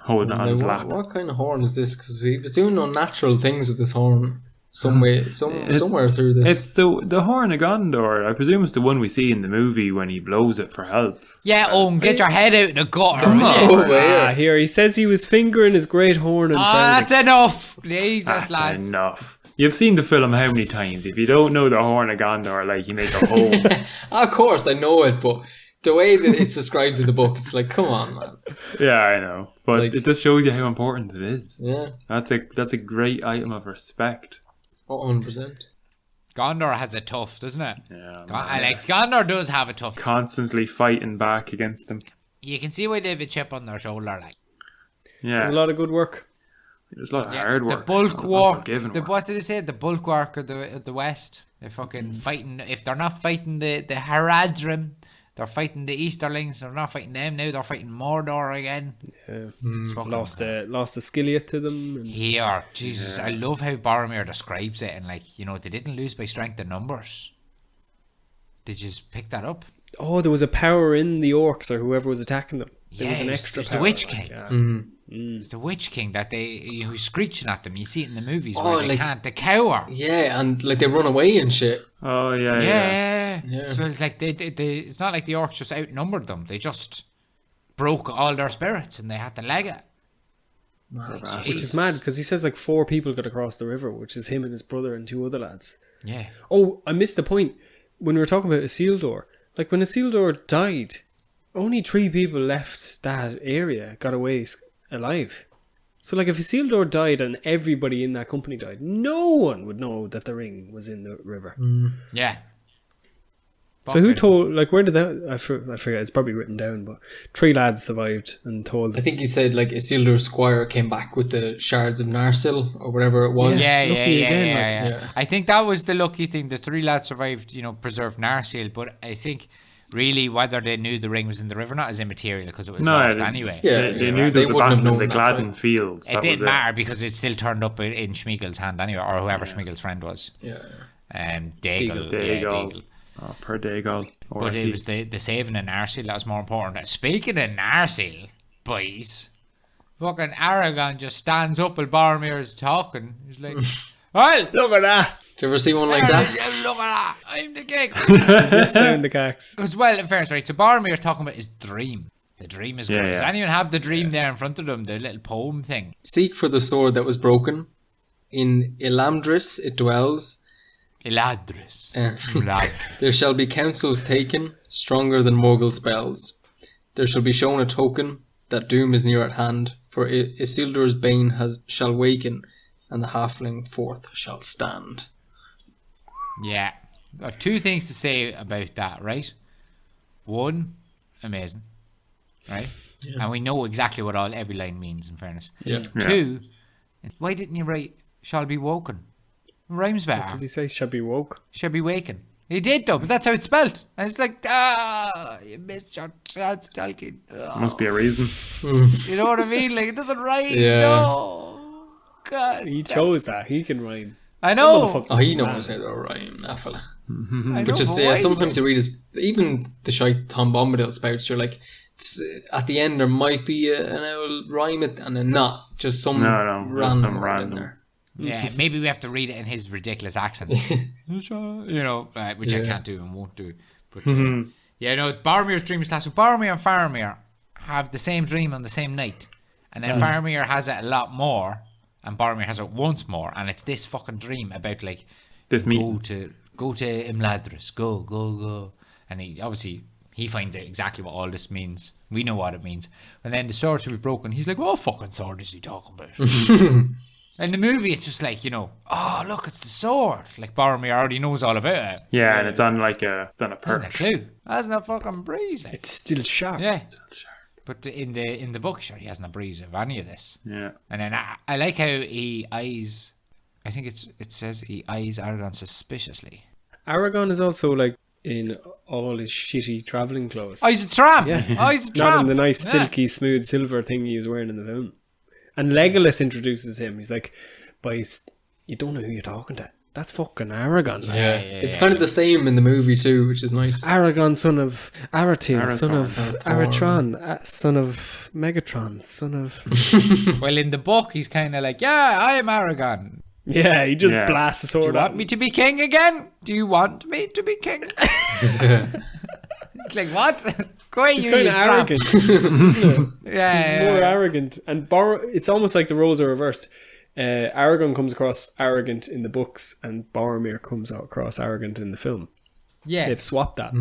Holding it on his lap. What kind of horn is this? Because he was doing unnatural things with this horn somewhere through this. It's the horn of Gondor. I presume it's the one we see in the movie when he blows it for help. Yeah, get your head out in the gutter. Here he says he was fingering his great horn and that's enough. Jesus, That's lads. enough. You've seen the film how many times? If you don't know the horn of Gondor, like, you make a hole. Of course, I know it, but the way that it's described in the book, it's like, come on, man. Yeah, I know, but Like, it just shows you how important it is. Yeah, That's a great item of respect. 100%. Gondor has it tough, doesn't it? Yeah, Gondor does have it tough. constantly fighting back against them. You can see why they have a chip on their shoulder, like. Yeah, there's a lot of good work. there's a lot of hard work. The bulk work. work. What did they say? The bulk work of the West. They're fucking fighting. If they're not fighting the Haradrim, they're fighting the Easterlings. They're not fighting them now. They're fighting Mordor again. Lost a skillet to them. And Here, Jesus, I love how Boromir describes it, and they didn't lose by strength of numbers. Did you just pick that up? oh, there was a power in the orcs or whoever was attacking them. There was an extra it's power. the Witch King. Yeah. It's the Witch King that who's screeching at them. You see it in the movies Oh, where they can't. They cower. Yeah, and like they run away and shit. Oh yeah. Yeah. So it's like they it's not like the orcs just outnumbered them. They just broke all their spirits and they had to leg it. Which is mad because he says like 4 people got across the river, which is him and his brother and 2 other lads. Yeah. Oh, I missed the point when we were talking about Isildur. Like when Isildur died, only 3 people left that area, got away alive. So like if Isildur died and everybody in that company died, no one would know that the ring was in the river. Yeah. So who told, like where did that, I forget, it's probably written down, but 3 lads survived and told. I think he said like Isildur's squire came back with the shards of Narsil or whatever it was. Yeah. I think that was the lucky thing. The 3 lads survived, preserved Narsil, but I think really whether they knew the ring was in the river or not is immaterial because it was No, lost they- anyway. Yeah, They knew they there was wouldn't have abandoned known the that, Gladden right? fields. It That was didn't matter because it still turned up in Schmiegel's hand anyway, or whoever Schmiegel's friend was. Yeah. Daigle. Daigle. Daigle. Oh, per Daigle. But it was the saving in Narsil that was more important. Speaking of Narsil, boys, fucking Aragorn just stands up while Boromir's talking. He's like, well, Look at that. Do you ever see one like that? look at that. I'm the king. Zips down the cacks. Because, well, in fairness, right, so Boromir's talking about his dream. The dream is good. Yeah, Does yeah. anyone have the dream there in front of them? The little poem thing. Seek for the sword that was broken. In Elamdris it dwells. Eladris. There shall be counsels taken, stronger than Morgul spells. There shall be shown a token that doom is near at hand, for Isildur's bane shall waken, and the halfling forth shall stand. Yeah. I have two things to say about that, right? One, amazing. Right? Yeah. And we know exactly what every line means, in fairness. Yeah. Two, why didn't you write shall be woken? Rhymes better. What did he say? Shall be woke. Shall be waken. He did though, but that's how it's spelled. And it's like, you missed your chance, Tolkien. Oh. Must be a reason. You know what I mean? Like, it doesn't rhyme. Yeah. No. God. He chose that. He can rhyme. I know. Oh, he knows how to rhyme, that fella. I know, But just why sometimes you read even the shite Tom Bombadil spouts, you're like, at the end there might be an old rhyme it, and then not. Just some random word in there. Yeah, maybe we have to read it in his ridiculous accent. Which I can't do and won't do. But Boromir's dream is class. So Boromir and Faramir have the same dream on the same night. And then Faramir has it a lot more, and Boromir has it once more. And it's this fucking dream about, like, This meeting. go to Imladris. Go. And he finds out exactly what all this means. We know what it means. And then the sword should be broken. He's like, what fucking sword is he talking about? In the movie, it's just like, oh, look, it's the sword. Like, Boromir already knows all about it. Yeah, and it's on like a Hasn't a perch. clue. Hasn't a fucking breeze. Like. It's still sharp. Yeah. But in the book, sure, he hasn't a breeze of any of this. Yeah. And then I like how he eyes, I think it says he eyes Aragorn suspiciously. Aragorn is also like in all his shitty travelling clothes. Oh, he's a tramp. Yeah. Oh, he's a tramp. Not in the nice silky smooth silver thing he was wearing in the film. And Legolas introduces him. He's like, boys, you don't know who you're talking to. That's fucking Aragorn. Yeah. It's kind of the same in the movie too, which is nice. Aragorn, son of Aratil, son of Arathorn. Aratron, son of Megatron, son of... Well, in the book, he's kind of like, yeah, I am Aragorn. Yeah, he just Yeah. blasts the Do sword you at want him. me to be king again? Do you want me to be king? It's like, what? Go away, He's you kind of tramp. arrogant. Isn't it? Yeah. He's more arrogant. And it's almost like the roles are reversed. Aragorn comes across arrogant in the books and Boromir comes across arrogant in the film. Yeah. They've swapped that.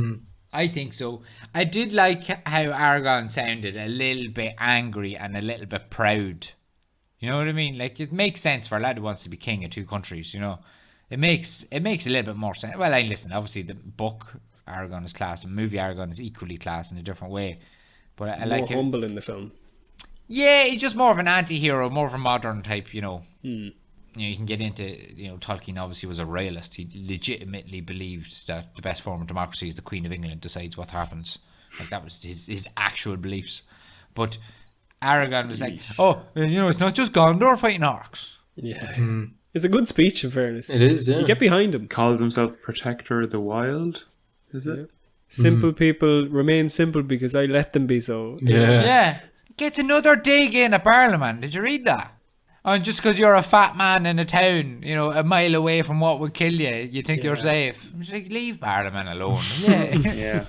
I think so. I did like how Aragorn sounded a little bit angry and a little bit proud. You know what I mean? Like, it makes sense for a lad who wants to be king of two countries, It makes a little bit more sense. Well, listen, obviously the book Aragorn is class, the movie Aragorn is equally class in a different way. But I like More it. humble in the film. Yeah, he's just more of an anti-hero, more of a modern type, You can get into, Tolkien obviously was a royalist. He legitimately believed that the best form of democracy is the Queen of England decides what happens. Like, that was his actual beliefs. But Aragorn was like, it's not just Gondor fighting orcs. Yeah. It's a good speech, in fairness. It is, yeah. You get behind him. Called himself Protector of the Wild. Is it? Simple people remain simple because I let them be so. Yeah. Yeah. Gets another dig in at Parliament. Did you read that? And just because you're a fat man in a town, a mile away from what would kill you, you think you're safe. I'm just like, leave Parliament alone. Yeah. Yeah.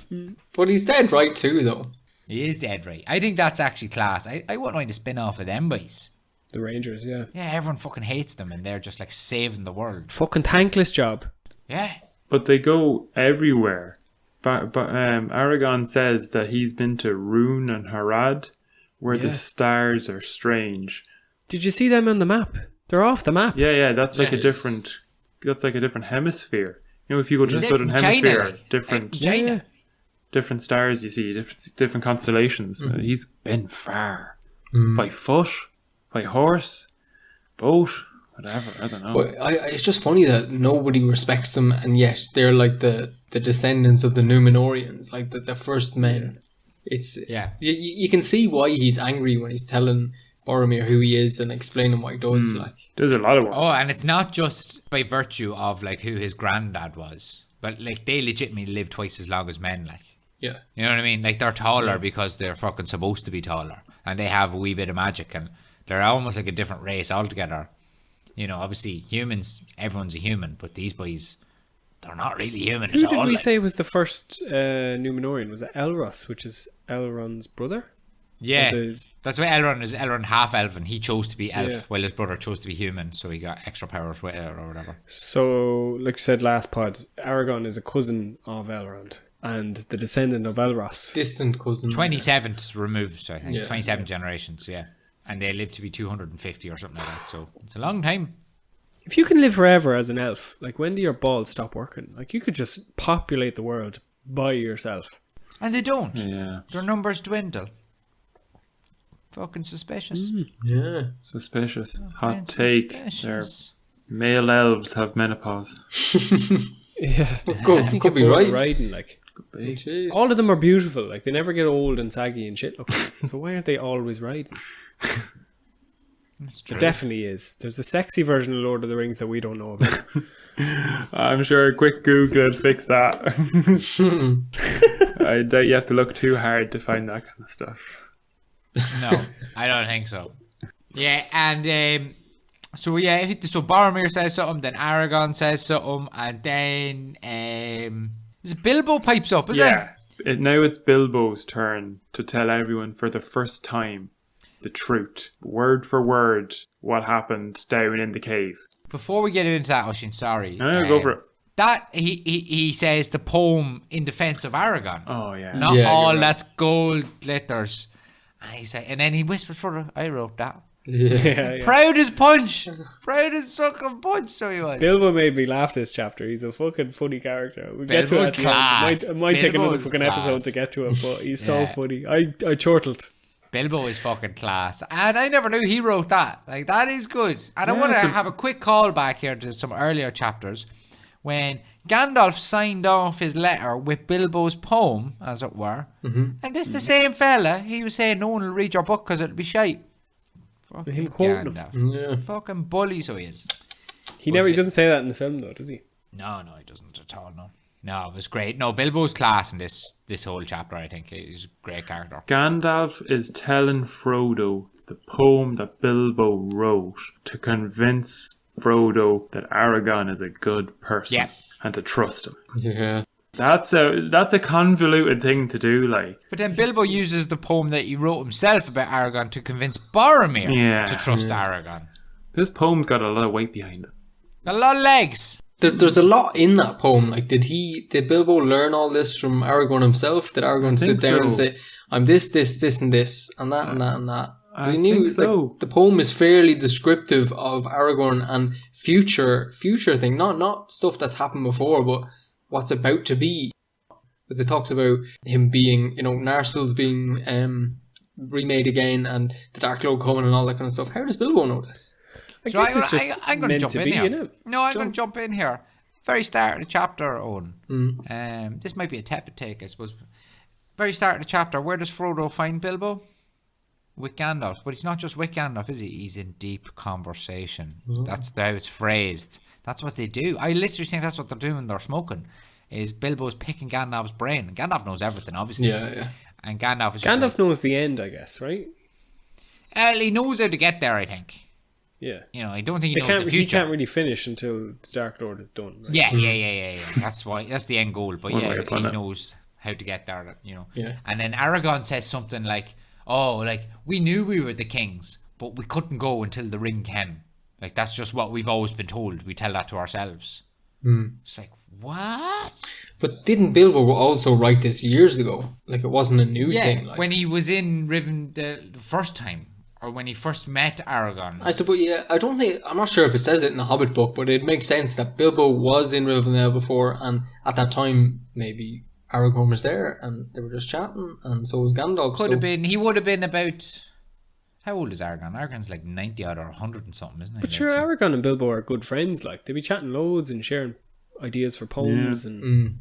But he's dead right too, though. He is dead right. I think that's actually class. I wouldn't mind a spin-off of them boys. The Rangers, yeah. Yeah, everyone fucking hates them and they're just like saving the world. Fucking thankless job. Yeah. But they go everywhere. But Aragorn says that he's been to Rune and Harad, where the stars are strange. Did you see them on the map? They're off the map. Yeah, that's like Yes. that's like a different hemisphere. If you go to the Is it southern in China, hemisphere, like? different China. different stars you see, different constellations. He's been far. By foot, by horse, boat, whatever, I don't know. But it's just funny that nobody respects them, and yet they're like the the descendants of the Númenóreans, like the first men. It's you can see why he's angry when he's telling Boromir who he is and explaining what he does. Like, there's a lot of work. Oh, and it's not just by virtue of like who his granddad was, but like they legitimately live twice as long as men. Like, yeah, you know what I mean? Like they're taller because they're fucking supposed to be taller, and they have a wee bit of magic, and they're almost like a different race altogether. You know, obviously humans, everyone's a human, but these boys, they're not really human Who at all. did we say was the first Númenórean? Was it Elros, which is Elrond's brother? Yeah, that's why Elrond is Elrond half elf, and he chose to be elf, Yeah. while his brother chose to be human, so he got extra powers with it or whatever. So, like you said last pod, Aragorn is a cousin of Elrond and the descendant of Elros. distant cousin. 27th removed, I think. Yeah. 27 generations, yeah. And they live to be 250 or something like that, so it's a long time. If you can live forever as an elf, like when do your balls stop working? Like you could just populate the world by yourself. And they don't. Yeah. Their numbers dwindle. Fucking suspicious. Yeah. Suspicious. Hot Fucking take. suspicious. Male elves have menopause. Yeah, Could be right. Riding, like Jeez. all of them are beautiful. Like they never get old and saggy and shit looking. So why aren't they always riding? That's There true. definitely is. There's a sexy version of Lord of the Rings that we don't know about. I'm sure a quick Google would fix that. I doubt you have to look too hard to find that kind of stuff. No, I don't think so. Yeah, and so Boromir says something, then Aragorn says something, and then is it Bilbo pipes up, is it? Now it's Bilbo's turn to tell everyone for the first time the truth, word for word, what happened down in the cave. Before we get into that, Oisin, sorry. No, go for it. That he says the poem in defense of Aragorn. Oh yeah. Not Yeah, all you're right. that's gold glitters. And then he whispers further, I wrote that. Yeah. Proud as punch. Proud as fucking punch, so he was. Bilbo made me laugh this chapter. He's a fucking funny character. We'll get to it Bilbo's at the class. end. It might take another Bilbo's fucking class. episode to get to it, but he's so Yeah. funny. I chortled. Bilbo is fucking class. And I never knew he wrote that. Like, that is good. And I Yeah, want to it's a- have a quick call back here to some earlier chapters when Gandalf signed off his letter with Bilbo's poem, as it were. Mm-hmm. And this the same fella, he was saying no one will read your book because it'll be shite. Fucking Him quoting him. Gandalf. Yeah. Fucking bully, so he is. He doesn't say that in the film though, does he? No, he doesn't at all, no. No, it was great. No, Bilbo's class in this whole chapter, I think. He's a great character. Gandalf is telling Frodo the poem that Bilbo wrote to convince Frodo that Aragorn is a good person Yeah. and to trust him. Yeah. That's a convoluted thing to do, like. But then Bilbo uses the poem that he wrote himself about Aragorn to convince Boromir Yeah. to trust Aragorn. This poem's got a lot of weight behind it. A lot of legs. There's a lot in that poem. Like, did Bilbo learn all this from Aragorn himself? Did Aragorn sit think there and so. say, "I'm this, and this, and that, and that, and that"? 'Cause I he knew think so. like, the poem is fairly descriptive of Aragorn and future thing, not stuff that's happened before, but what's about to be. Because it talks about him being, Narsil's being remade again, and the Dark Lord coming and all that kind of stuff. How does Bilbo know this? I So guess it's just I'm going to meant jump to in be, here. innit? No, I'm going to jump in here. Very start of the chapter, Owen. Mm. This might be a tepid take, I suppose. Very start of the chapter. Where does Frodo find Bilbo? With Gandalf. But he's not just with Gandalf, is he? He's in deep conversation. That's how it's phrased. That's what they do. I literally think that's what they're doing when they're smoking. Is Bilbo's picking Gandalf's brain. And Gandalf knows everything, obviously. Yeah. And Gandalf is just Gandalf knows the end, I guess, right? he knows how to get there, I think. Yeah. I don't think he knows the He future. can't really finish until the Dark Lord is done. Right? Yeah. That's the end goal. But One way yeah, upon he it. knows how to get there. Yeah. And then Aragorn says something like, "Oh, like we knew we were the kings, but we couldn't go until the ring came. Like that's just what we've always been told. We tell that to ourselves." It's like, what? But didn't Bilbo also write this years ago? Like, it wasn't a new Yeah, thing. Like, when he was in Riven the first time, or when he first met Aragorn. I suppose, yeah, I'm not sure if it says it in the Hobbit book, but it makes sense that Bilbo was in Rivendell before, and at that time, maybe Aragorn was there, and they were just chatting, and so was Gandalf. Could have been. He would have been about. How old is Aragorn? Aragorn's like 90 odd or 100 and something, isn't he? But sure, Like, Aragorn and Bilbo are good friends. Like, they be chatting loads and sharing ideas for poems. And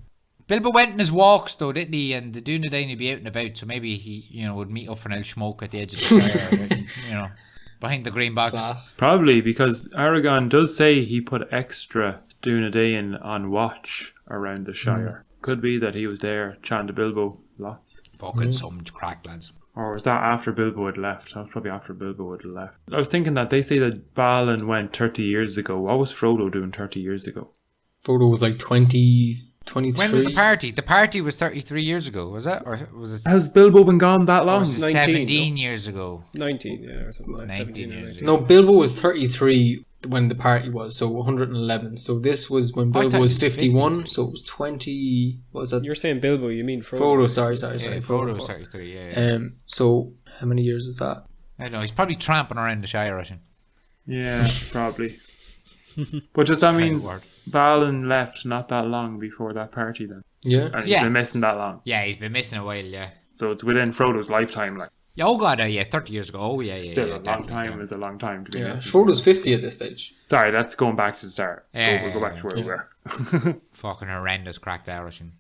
Bilbo went in his walks though, didn't he? And the Dunedain would be out and about, so maybe he, would meet up for an old smoke at the edge of the fire, behind the green box. Class. Probably because Aragorn does say he put extra Dunedain on watch around the Shire. Could be that he was there chatting to Bilbo lots. Fucking some crack, lads. Or was that after Bilbo had left? That was probably after Bilbo had left. I was thinking that they say that Balin went 30 years ago. What was Frodo doing 30 years ago? Frodo was like 23. When was the party? The party was 33 years ago, was it? Or was it? Has Bilbo been gone that Or long? was it 19, 17 years ago? 19, yeah, or something like 19 17 or years 19. No, Bilbo was 33 when the party was, so 111. So this was when I Bilbo thought was it was 51, 50. so it was 20. What was that? You're saying Bilbo, you mean Frodo? Frodo, sorry. Yeah, Frodo was 33, yeah. So how many years is that? I don't know, he's probably tramping around the Shire, I think. Yeah, probably. But just that means Word. Balin left not that long before that party then. Yeah. And he's Yeah. been missing that long. Yeah, he's been missing a while, yeah. So it's within Frodo's lifetime. Like, Yeah, oh god, yeah, 30 years ago. Oh, yeah. still yeah, a long definitely, time yeah. is a long time to be Yeah. missing. Frodo's 50 at this stage. Sorry, that's going back to the start. Yeah, We'll go back to where we yeah. were. Fucking horrendous crack there, I think.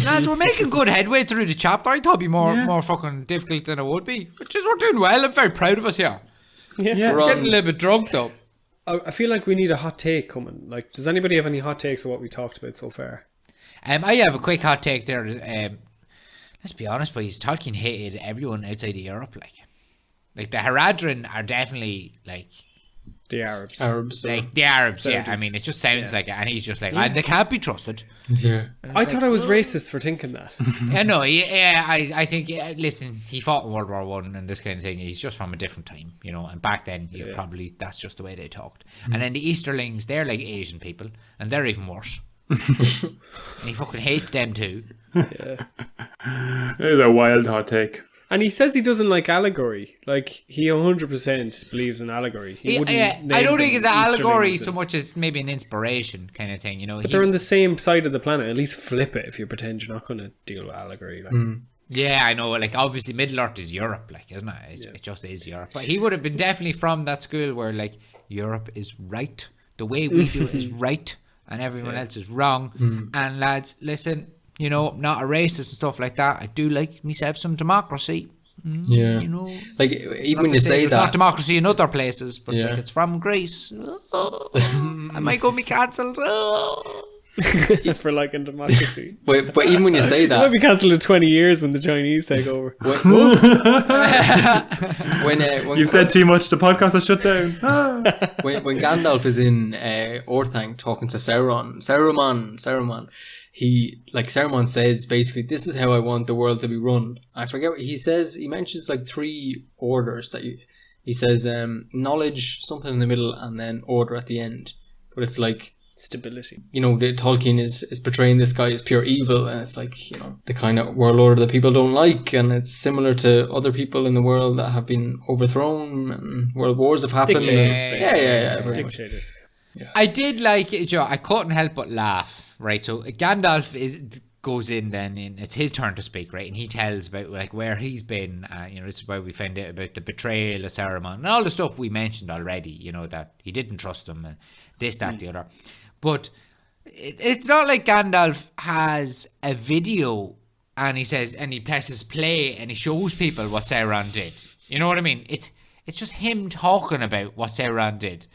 Lads, we're making good headway through the chapter. I thought it'd be more fucking difficult than it would be. Which is, we're doing well. I'm very proud of us here. Yeah. We're Getting a on, little bit drunk, though. I feel like we need a hot take coming. Like, does anybody have any hot takes of what we talked about so far? I have a quick hot take there. Let's be honest, boys. Tolkien hated everyone outside of Europe. Like the Haradrim are definitely like The Arabs. Arabs. the Arabs. Yeah, I Saudis. mean, it just sounds like it, and he's just like, they can't be trusted. Yeah. I thought I was racist for thinking that. Yeah, no, I think. Listen, he fought in World War One and this kind of thing. He's just from a different time, And back then, probably that's just the way they talked. And then the Easterlings, they're like Asian people, and they're even worse. And he fucking hates them too. It's a wild hot take. And he says he doesn't like allegory. Like, he 100% believes in allegory. He wouldn't I don't name think them it's an allegory Easterlings so much as maybe an inspiration kind of thing, But they're on the same side of the planet. At least flip it if you pretend you're not going to deal with allegory. Like. Yeah, I know. Like, obviously, Middle Earth is Europe, like, isn't it? It just is Europe. But he would have been definitely from that school where, like, Europe is right. The way we do it is right, and everyone else is wrong. And lads, listen, not a racist and stuff like that. I do like myself some democracy. Yeah. Like, even when you say there's that. not democracy in other places, but Yeah. like, it's from Greece. I might go be cancelled. For liking democracy. But even when you say It might that. be cancelled in 20 years when the Chinese take over. When You've said too much. The podcast has shut down. when Gandalf is in Orthanc talking to Saruman, Saruman says basically, this is how I want the world to be run. I forget what he says. He mentions like 3 orders that he says knowledge, something in the middle, and then order at the end. But it's like, Stability. Tolkien is portraying this guy as pure evil, and it's like, the kind of world order that people don't like, and it's similar to other people in the world that have been overthrown and world wars have happened. Dictators, and- basically. yeah, very much. Dictators. I did like it, Joe. I couldn't help but laugh, right? So Gandalf goes in then, it's his turn to speak, right? And he tells about like where he's been. It's where we find out about the betrayal of Saruman and all the stuff we mentioned already. That he didn't trust him, and this, that, the other. But it's not like Gandalf has a video and he says, and he presses play and he shows people what Sauron did. You know what I mean? It's just him talking about what Sauron did.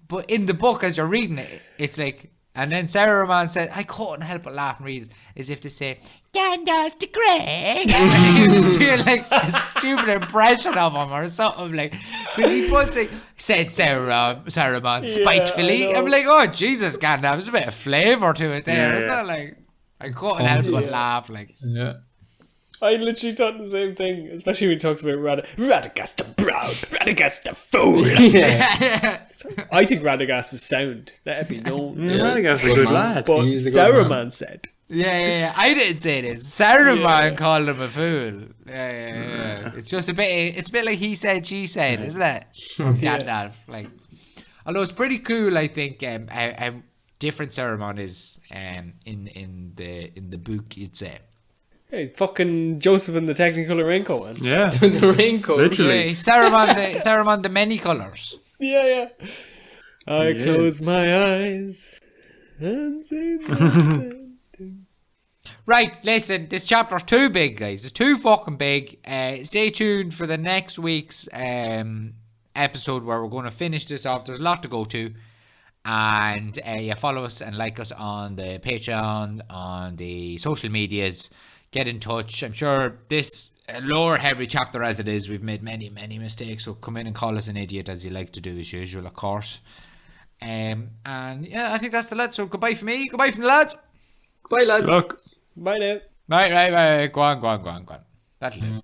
But in the book, as you're reading it, it's like, and then Saruman said, I couldn't help but laugh and read it, as if to say, Gandalf the Grey. And he was doing like a stupid impression of him or something, like, because he puts like, said Saruman spitefully. I know. I'm like, oh Jesus, Gandalf, there's a bit of flavour to it there. Yeah, It's not like, I couldn't help but laugh, like. Yeah. I literally thought the same thing, especially when he talks about Radagast the Proud, Radagast the Fool. I think Radagast is sound. Let it be known. I guess a good lad. But He's a good Saruman man. said. Yeah. I didn't say this. Saruman called him a fool. Yeah. It's just a bit like he said, she said, isn't it? From Gandalf. Like, although it's pretty cool, I think, how different Saruman is in the book, you'd say. Hey, fucking Joseph in the Technicolour raincoat, man. Yeah. The raincoat. Literally. Yeah, Saruman the many colours. Yeah. I close my eyes and say nothing. Right, listen, this chapter's too big, guys. It's too fucking big. Stay tuned for the next week's episode where we're going to finish this off. There's a lot to go to. And follow us and like us on the Patreon, on the social medias. Get in touch. I'm sure this lore heavy chapter as it is, we've made many, many mistakes. So come in and call us an idiot as you like to do as usual, of course. And yeah, I think that's the lads. So goodbye from me. Goodbye from the lads. Bye, lads. Look. Bye now. Right. Go on. That'll do.